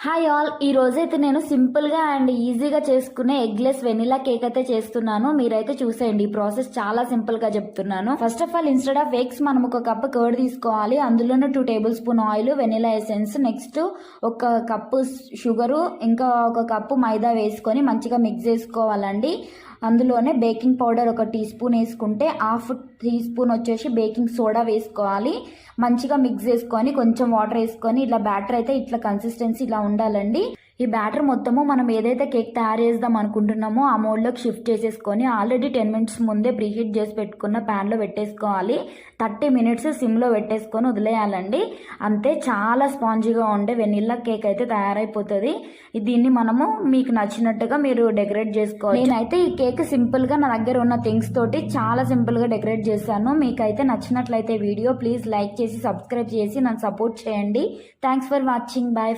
Hi all, ఈ రోజైతే నేను సింపుల్గా అండ్ ఈజీగా చేసుకునే ఎగ్లెస్ వెనిలా కేక్ అయితే చేస్తున్నాను. మీరైతే చూసేయండి. ఈ ప్రాసెస్ చాలా సింపుల్గా చెప్తున్నాను. First of all, instead of eggs మనం ఒక కప్ కర్డ్ తీసుకోవాలి. అందులోనే 2 table spoon oil, vanilla essence, next ఒక కప్పు షుగరు, ఇంకా ఒక కప్పు మైదా వేసుకొని మంచిగా మిక్స్ చేసుకోవాలండి. అందులోనే బేకింగ్ పౌడర్ ఒక టీ స్పూన్ వేసుకుంటే హాఫ్ టీ స్పూన్ వచ్చేసి బేకింగ్ సోడా వేసుకోవాలి. మంచిగా మిక్స్ చేసుకొని కొంచెం వాటర్ వేసుకొని ఇట్లా బ్యాటర్ అయితే ఇట్లా కన్సిస్టెన్సీ ఇలా ఉండాలండి. ఈ బ్యాటర్ మొత్తము మనం ఏదైతే కేక్ తయారు చేద్దాం అనుకుంటున్నామో ఆ మోడ్లోకి షిఫ్ట్ చేసేసుకొని ఆల్రెడీ 10 మినిట్స్ ముందే ప్రీహీట్ చేసి పెట్టుకున్న ప్యాన్లో పెట్టేసుకోవాలి. 30 మినిట్స్ సిమ్లో పెట్టేసుకొని వదిలేయాలండి. అంతే, చాలా స్పాంజీగా ఉండే వెనిల్లా కేక్ అయితే తయారైపోతుంది. దీన్ని మనము మీకు నచ్చినట్టుగా మీరు డెకరేట్ చేసుకోవాలి. నేనైతే ఈ కేక్ సింపుల్గా నా దగ్గర ఉన్న థింగ్స్ తోటి చాలా సింపుల్గా డెకరేట్ చేశాను. మీకైతే నచ్చినట్లయితే వీడియో ప్లీజ్ లైక్ చేసి సబ్స్క్రైబ్ చేసి నన్ను సపోర్ట్ చేయండి. Thanks for watching. బాయ్.